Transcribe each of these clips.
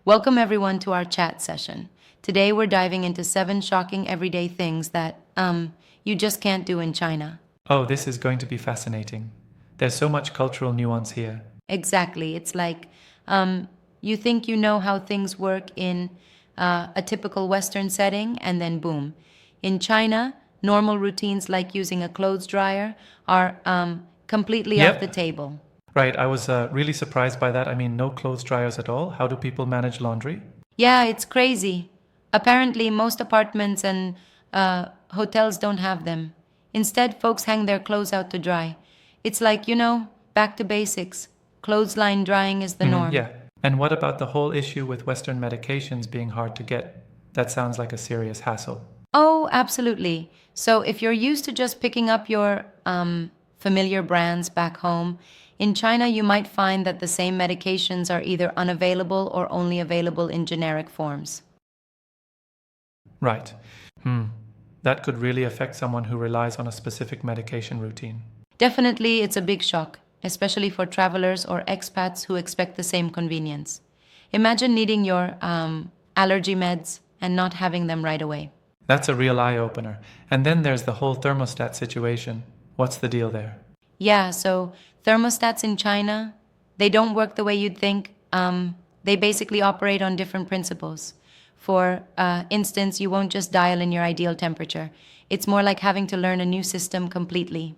Welcome everyone to our chat session. Today we're diving into 7 shocking everyday things that, you just can't do in China. Oh, this is going to be fascinating. There's so much cultural nuance here. Exactly. It's like, you think you know how things work in a typical Western setting, and then boom. In China, normal routines like using a clothes dryer are completely off the Yep. table. Right, I was really surprised by that. I mean, no clothes dryers at all. How do people manage laundry? Yeah, it's crazy. Apparently, most apartments and hotels don't have them. Instead, folks hang their clothes out to dry. It's like, back to basics. Clothesline drying is the norm. Yeah. And what about the whole issue with Western medications being hard to get? That sounds like a serious hassle. Oh, absolutely. So, if you're used to just picking up your familiar brands back home, in China, you might find that the same medications are either unavailable or only available in generic forms. Right. Hmm. That could really affect someone who relies on a specific medication routine. Definitely, it's a big shock, especially for travelers or expats who expect the same convenience. Imagine needing your allergy meds and not having them right away. That's a real eye opener. And then there's the whole thermostat situation. What's the deal there? Yeah, so thermostats in China, they don't work the way you'd think. They basically operate on different principles. For instance, you won't just dial in your ideal temperature. It's more like having to learn a new system completely.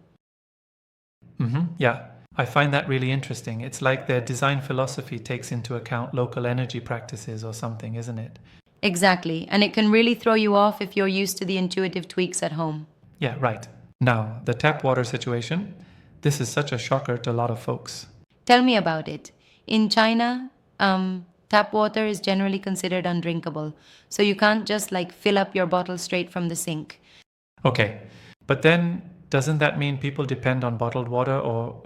Yeah, I find that really interesting. It's like their design philosophy takes into account local energy practices or something, isn't it? Exactly, and it can really throw you off if you're used to the intuitive tweaks at home. Yeah, right. Now, the tap water situation. This is such a shocker to a lot of folks. Tell me about it. In China, tap water is generally considered undrinkable, so you can't just like fill up your bottle straight from the sink. Okay, but then doesn't that mean people depend on bottled water or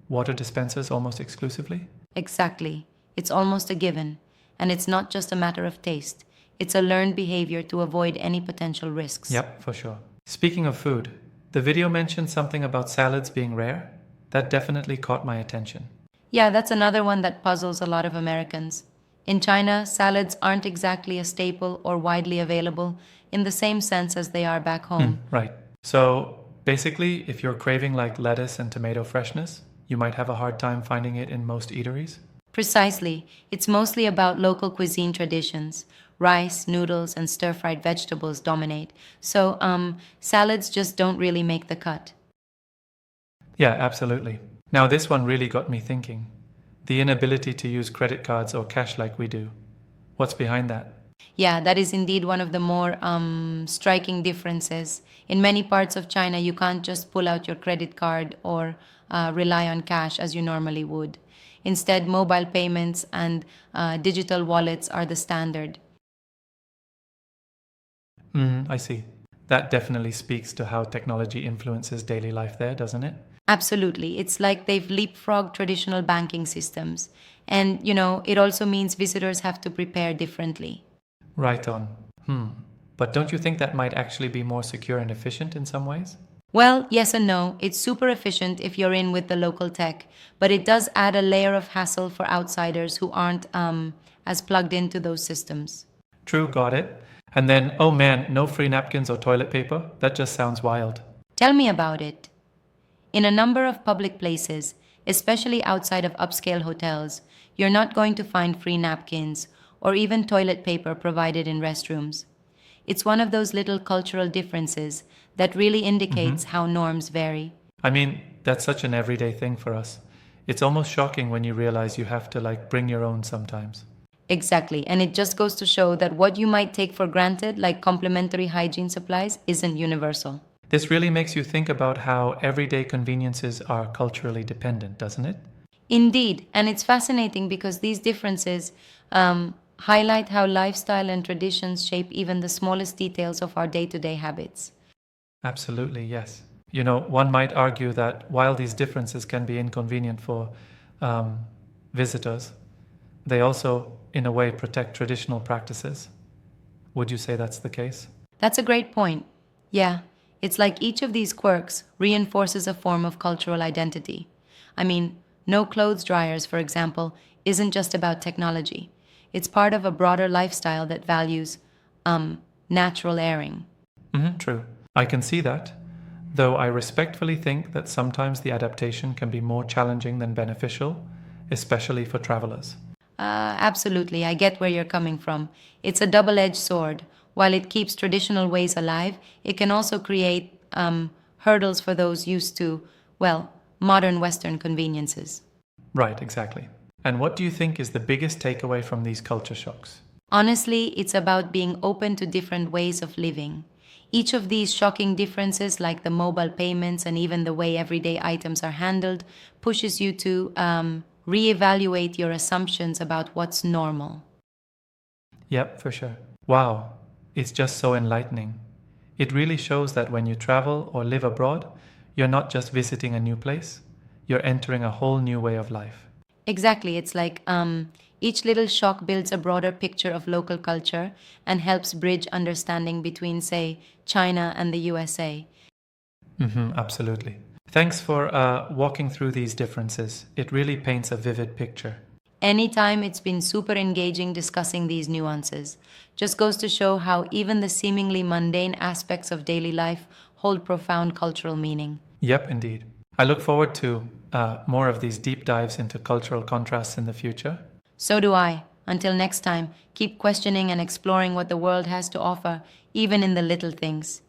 water dispensers almost exclusively? Exactly. It's almost a given, and it's not just a matter of taste. It's a learned behavior to avoid any potential risks. Yep, for sure. Speaking of food, the video mentioned something about salads being rare. That definitely caught my attention. Yeah, that's another one that puzzles a lot of Americans. In China, salads aren't exactly a staple or widely available in the same sense as they are back home. Right. So basically, if you're craving like lettuce and tomato freshness, you might have a hard time finding it in most eateries. Precisely. It's mostly about local cuisine traditions. Rice, noodles, and stir fried vegetables dominate. So, salads just don't really make the cut. Yeah, absolutely. Now, this one really got me thinking. The inability to use credit cards or cash like we do. What's behind that? Yeah, that is indeed one of the more striking differences. In many parts of China, you can't just pull out your credit card or rely on cash as you normally would. Instead, mobile payments and digital wallets are the standard. I see. That definitely speaks to how technology influences daily life there, doesn't it? Absolutely. It's like they've leapfrogged traditional banking systems. And, it also means visitors have to prepare differently. Right on. But don't you think that might actually be more secure and efficient in some ways? Well, yes and no. It's super efficient if you're in with the local tech, but it does add a layer of hassle for outsiders who aren't as plugged into those systems. True, got it. And then, oh man, no free napkins or toilet paper? That just sounds wild. Tell me about it. In a number of public places, especially outside of upscale hotels, you're not going to find free napkins or even toilet paper provided in restrooms. It's one of those little cultural differences that really indicates how norms vary. I mean, that's such an everyday thing for us. It's almost shocking when you realize you have to like bring your own sometimes. Exactly, and it just goes to show that what you might take for granted, like complimentary hygiene supplies, isn't universal. This really makes you think about how everyday conveniences are culturally dependent, doesn't it? Indeed, and it's fascinating because these differences highlight how lifestyle and traditions shape even the smallest details of our day to day habits. Absolutely, yes. You know, one might argue that while these differences can be inconvenient for visitors, they also, in a way, protect traditional practices. Would you say that's the case? That's a great point. Yeah, it's like each of these quirks reinforces a form of cultural identity. I mean, no clothes dryers, for example, isn't just about technology. It's part of a broader lifestyle that values natural airing. True. I can see that, though I respectfully think that sometimes the adaptation can be more challenging than beneficial, especially for travelers. Absolutely, I get where you're coming from. It's a double edged sword. While it keeps traditional ways alive, it can also create hurdles for those used to, well, modern Western conveniences. Right, exactly. And what do you think is the biggest takeaway from these culture shocks? Honestly, it's about being open to different ways of living. Each of these shocking differences, like the mobile payments and even the way everyday items are handled, pushes you to reevaluate your assumptions about what's normal. Yep, for sure. Wow, it's just so enlightening. It really shows that when you travel or live abroad, you're not just visiting a new place, you're entering a whole new way of life. Exactly, it's like each little shock builds a broader picture of local culture and helps bridge understanding between, say, China and the USA. Absolutely. Thanks for walking through these differences. It really paints a vivid picture. Anytime, it's been super engaging discussing these nuances. Just goes to show how even the seemingly mundane aspects of daily life hold profound cultural meaning. Yep, indeed. I look forward to more of these deep dives into cultural contrasts in the future. So do I. Until next time, keep questioning and exploring what the world has to offer, even in the little things.